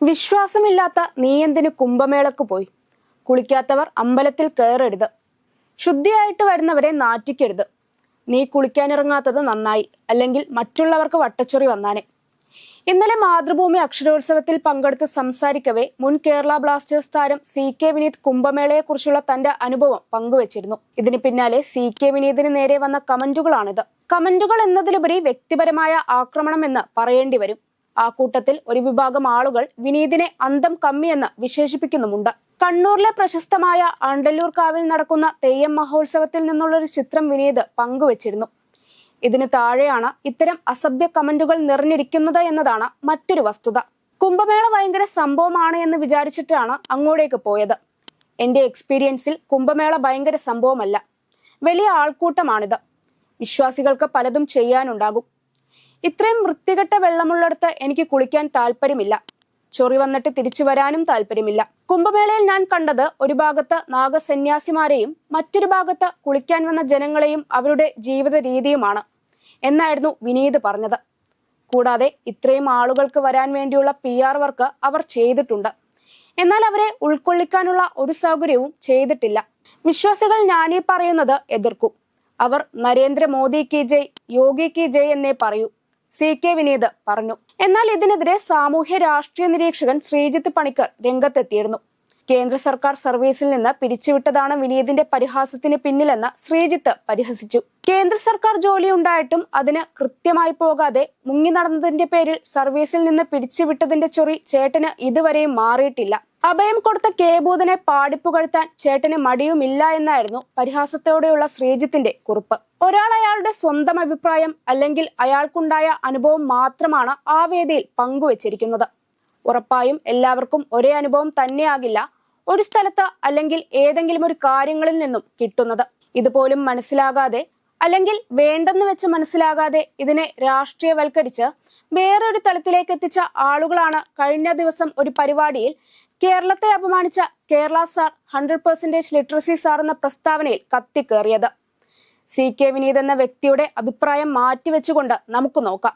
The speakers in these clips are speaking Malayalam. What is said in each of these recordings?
വിശ്വാസമില്ലാത്ത നീ എന്തിനു കുംഭമേളക്ക് പോയി? കുളിക്കാത്തവർ അമ്പലത്തിൽ കയറരുത്. ശുദ്ധിയായിട്ട് വരുന്നവരെ നാറ്റിക്കരുത്. നീ കുളിക്കാനിറങ്ങാത്തത് നന്നായി, അല്ലെങ്കിൽ മറ്റുള്ളവർക്ക് വട്ടച്ചൊറി വന്നാനെ. ഇന്നലെ മാതൃഭൂമി അക്ഷരോത്സവത്തിൽ പങ്കെടുത്ത് സംസാരിക്കവേ മുൻ കേരള ബ്ലാസ്റ്റേഴ്സ് താരം CK വിനീത് കുംഭമേളയെക്കുറിച്ചുള്ള തന്റെ അനുഭവം പങ്കുവച്ചിരുന്നു. ഇതിന് പിന്നാലെ CK വിനീതിന് നേരെ വന്ന കമന്റുകളാണിത്. കമന്റുകൾ എന്നതിലുപരി വ്യക്തിപരമായ ആക്രമണം എന്ന് പറയേണ്ടി വരും. ആ കൂട്ടത്തിൽ ഒരു വിഭാഗം ആളുകൾ വിനീതിനെ അന്തം കമ്മിയെന്ന് വിശേഷിപ്പിക്കുന്നുമുണ്ട്. കണ്ണൂരിലെ പ്രശസ്തമായ ആണ്ടല്ലൂർ കാവിൽ നടക്കുന്ന തെയ്യം മഹോത്സവത്തിൽ നിന്നുള്ളൊരു ചിത്രം വിനീത് പങ്കുവച്ചിരുന്നു. ഇതിന് താഴെയാണ് ഇത്തരം അസഭ്യ കമന്റുകൾ നിറഞ്ഞിരിക്കുന്നത് എന്നതാണ് മറ്റൊരു വസ്തുത. കുംഭമേള ഭയങ്കര സംഭവമാണ് എന്ന് വിചാരിച്ചിട്ടാണ് അങ്ങോട്ടേക്ക് പോയത്. എന്റെ എക്സ്പീരിയൻസിൽ കുംഭമേള ഭയങ്കര സംഭവമല്ല, വലിയ ആൾക്കൂട്ടമാണിത്. വിശ്വാസികൾക്ക് പലതും ചെയ്യാനുണ്ടാകും. ഇത്രയും വൃത്തികെട്ട വെള്ളമുള്ളിടത്ത് എനിക്ക് കുളിക്കാൻ താല്പര്യമില്ല. ചൊറി വന്നിട്ട് തിരിച്ചു വരാനും താല്പര്യമില്ല. കുംഭമേളയിൽ ഞാൻ കണ്ടത് ഒരു ഭാഗത്ത് നാഗസന്യാസിമാരെയും മറ്റൊരു ഭാഗത്ത് കുളിക്കാൻ വന്ന ജനങ്ങളെയും അവരുടെ ജീവിത രീതിയുമാണ് എന്നായിരുന്നു വിനീത് പറഞ്ഞത്. കൂടാതെ ഇത്രയും ആളുകൾക്ക് വരാൻ വേണ്ടിയുള്ള PR വർക്ക് അവർ ചെയ്തിട്ടുണ്ട്. എന്നാൽ അവരെ ഉൾക്കൊള്ളിക്കാനുള്ള ഒരു സൗകര്യവും ചെയ്തിട്ടില്ല. വിശ്വാസികൾ ഞാനീ പറയുന്നത് എതിർക്കും. അവർ നരേന്ദ്രമോദി കി ജയ്, യോഗി കി ജയ് എന്നേ പറയൂ, CK വിനീത് പറഞ്ഞു. എന്നാൽ ഇതിനെതിരെ സാമൂഹ്യ രാഷ്ട്രീയ നിരീക്ഷകൻ ശ്രീജിത്ത് പണിക്കർ രംഗത്തെത്തിയിരുന്നു. കേന്ദ്ര സർക്കാർ സർവീസിൽ നിന്ന് പിരിച്ചുവിട്ടതാണ് വിനീതിന്റെ പരിഹാസത്തിന് പിന്നിലെന്ന് ശ്രീജിത്ത് പരിഹസിച്ചു. കേന്ദ്ര സർക്കാർ ജോലി ഉണ്ടായിട്ടും അതിന് കൃത്യമായി പോകാതെ മുങ്ങി നടന്നതിന്റെ പേരിൽ സർവീസിൽ നിന്ന് പിരിച്ചുവിട്ടതിന്റെ ചൊറി ചേട്ടന് ഇതുവരെയും മാറിയിട്ടില്ല. അഭയം കൊടുത്ത കേബൂതനെ പാടിപ്പുകഴ്ത്താൻ ചേട്ടന് മടിയുമില്ല എന്നായിരുന്നു പരിഹാസത്തോടെയുള്ള ശ്രീജിത്തിന്റെ കുറിപ്പ്. ഒരാൾ അയാളുടെ സ്വന്തം അഭിപ്രായം അല്ലെങ്കിൽ അയാൾക്കുണ്ടായ അനുഭവം മാത്രമാണ് ആ വേദിയിൽ പങ്കുവച്ചിരിക്കുന്നത്. ഉറപ്പായും എല്ലാവർക്കും ഒരേ അനുഭവം തന്നെയാകില്ല ഒരു സ്ഥലത്ത് അല്ലെങ്കിൽ ഏതെങ്കിലും ഒരു കാര്യങ്ങളിൽ നിന്നും കിട്ടുന്നത്. ഇതുപോലും മനസ്സിലാകാതെ അല്ലെങ്കിൽ വേണ്ടെന്ന് വെച്ച് മനസ്സിലാകാതെ ഇതിനെ രാഷ്ട്രീയവൽക്കരിച്ച് വേറൊരു തലത്തിലേക്ക് എത്തിച്ച ആളുകളാണ് കഴിഞ്ഞ ദിവസം ഒരു പരിപാടിയിൽ കേരളത്തെ അപമാനിച്ച കേരള സാർ 100% ലിറ്ററസി സാർ എന്ന പ്രസ്താവനയിൽ കത്തിക്കേറിയത്. CK വിനീത് എന്ന വ്യക്തിയുടെ അഭിപ്രായം മാറ്റിവെച്ചുകൊണ്ട് നമുക്ക് നോക്കാം.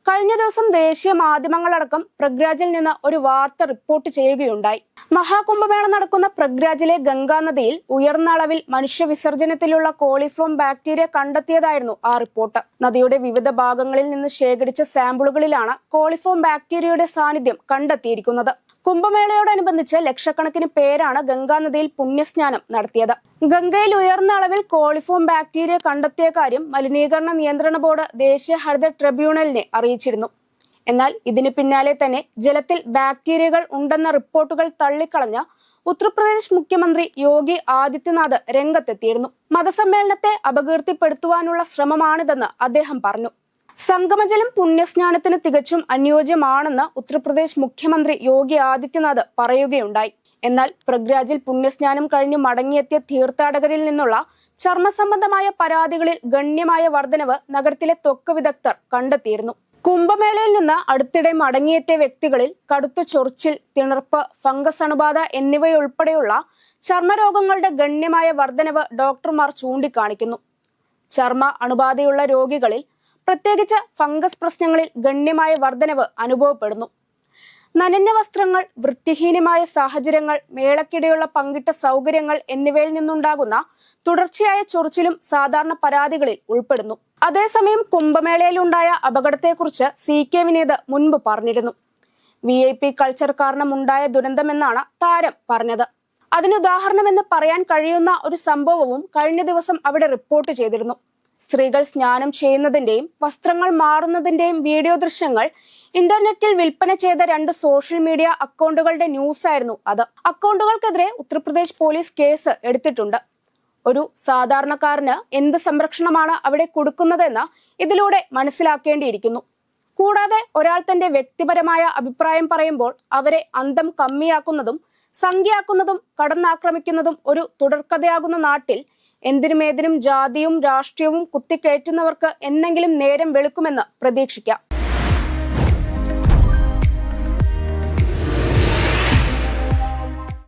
കഴിഞ്ഞ ദിവസം ദേശീയ മാധ്യമങ്ങളടക്കം പ്രഗ്രാജിൽ നിന്ന് ഒരു വാർത്ത റിപ്പോർട്ട് ചെയ്യുകയുണ്ടായി. മഹാകുംഭമേള നടക്കുന്ന പ്രഗ്രാജിലെ ഗംഗാനദിയിൽ ഉയർന്ന അളവിൽ മനുഷ്യവിസർജനത്തിലുള്ള കോളിഫോം ബാക്ടീരിയ കണ്ടെത്തിയതായിരുന്നു ആ റിപ്പോർട്ട്. നദിയുടെ വിവിധ ഭാഗങ്ങളിൽ നിന്ന് ശേഖരിച്ച സാമ്പിളുകളിലാണ് കോളിഫോം ബാക്ടീരിയയുടെ സാന്നിധ്യം കണ്ടെത്തിയിരിക്കുന്നത്. കുംഭമേളയോടനുബന്ധിച്ച് ലക്ഷക്കണക്കിന് പേരാണ് ഗംഗാനദിയിൽ പുണ്യസ്നാനം നടത്തിയത്. ഗംഗയിൽ ഉയർന്ന അളവിൽ കോളിഫോം ബാക്ടീരിയ കണ്ടെത്തിയ കാര്യം മലിനീകരണ നിയന്ത്രണ ബോർഡ് ദേശീയ ഹരിത ട്രിബ്യൂണലിനെ അറിയിച്ചിരുന്നു. എന്നാൽ ഇതിന് പിന്നാലെ തന്നെ ജലത്തിൽ ബാക്ടീരിയകൾ ഉണ്ടെന്ന റിപ്പോർട്ടുകൾ തള്ളിക്കളഞ്ഞ ഉത്തർപ്രദേശ് മുഖ്യമന്ത്രി യോഗി ആദിത്യനാഥ് രംഗത്തെത്തിയിരുന്നു. മതസമ്മേളനത്തെ അപകീർത്തിപ്പെടുത്തുവാനുള്ള ശ്രമമാണിതെന്ന് അദ്ദേഹം പറഞ്ഞു. സംഗമജലം പുണ്യസ്നാനത്തിന് തികച്ചും അനുയോജ്യമാണെന്ന് ഉത്തർപ്രദേശ് മുഖ്യമന്ത്രി യോഗി ആദിത്യനാഥ് പറയുകയുണ്ടായി. എന്നാൽ പ്രഗ്രാജിൽ പുണ്യസ്നാനം കഴിഞ്ഞു മടങ്ങിയെത്തിയ തീർത്ഥാടകരിൽ നിന്നുള്ള ചർമ്മ സംബന്ധമായ പരാതികളിൽ ഗണ്യമായ വർധനവ് നഗരത്തിലെ ത്വക്ക് വിദഗ്ധർ കണ്ടെത്തിയിരുന്നു. കുംഭമേളയിൽ നിന്ന് അടുത്തിടെ മടങ്ങിയെത്തിയ വ്യക്തികളിൽ കടുത്ത ചൊറിച്ചിൽ, തിണർപ്പ്, ഫംഗസ് അണുബാധ എന്നിവയുൾപ്പെടെയുള്ള ചർമ്മരോഗങ്ങളുടെ ഗണ്യമായ വർധനവ് ഡോക്ടർമാർ ചൂണ്ടിക്കാണിക്കുന്നു. ചർമ്മ അണുബാധയുള്ള രോഗികളിൽ പ്രത്യേകിച്ച് ഫംഗസ് പ്രശ്നങ്ങളിൽ ഗണ്യമായ വർധനവ് അനുഭവപ്പെടുന്നു. നനഞ്ഞ വസ്ത്രങ്ങൾ, വൃത്തിഹീനമായ സാഹചര്യങ്ങൾ, മേളക്കിടെയുള്ള പങ്കിട്ട സൗകര്യങ്ങൾ എന്നിവയിൽ നിന്നുണ്ടാകുന്ന തുടർച്ചയായ ചൊറിച്ചിലും സാധാരണ പരാതികളിൽ ഉൾപ്പെടുന്നു. അതേസമയം കുംഭമേളയിലുണ്ടായ അപകടത്തെക്കുറിച്ച് CK വിനീത് മുൻപ് പറഞ്ഞിരുന്നു. VIP കൾച്ചർ കാരണം ഉണ്ടായ ദുരന്തമെന്നാണ് താരം പറഞ്ഞത്. അതിനുദാഹരണമെന്ന് പറയാൻ കഴിയുന്ന ഒരു സംഭവവും കഴിഞ്ഞ ദിവസം അവിടെ റിപ്പോർട്ട് ചെയ്തിരുന്നു. സ്ത്രീകൾ സ്നാനം ചെയ്യുന്നതിന്റെയും വസ്ത്രങ്ങൾ മാറുന്നതിന്റെയും വീഡിയോ ദൃശ്യങ്ങൾ ഇന്റർനെറ്റിൽ വിൽപ്പന ചെയ്ത 2 സോഷ്യൽ മീഡിയ അക്കൗണ്ടുകളുടെ ന്യൂസായിരുന്നു അത്. അക്കൗണ്ടുകൾക്കെതിരെ ഉത്തർപ്രദേശ് പോലീസ് കേസ് എടുത്തിട്ടുണ്ട്. ഒരു സാധാരണക്കാരന് എന്ത് സംരക്ഷണമാണ് അവിടെ കൊടുക്കുന്നതെന്ന് ഇതിലൂടെ മനസ്സിലാക്കേണ്ടിയിരിക്കുന്നു. കൂടാതെ ഒരാൾ തന്റെ വ്യക്തിപരമായ അഭിപ്രായം പറയുമ്പോൾ അവരെ അന്തം കമ്മിയാക്കുന്നതും സംഖ്യയാക്കുന്നതും കടന്നാക്രമിക്കുന്നതും ഒരു തുടർക്കഥയാകുന്ന നാട്ടിൽ എന്തിനുമേതിനും ജാതിയും രാഷ്ട്രീയവും കുത്തിക്കയറ്റുന്നവർക്ക് എന്നെങ്കിലും നേരം വെളുക്കുമെന്ന് പ്രതീക്ഷിക്കാം.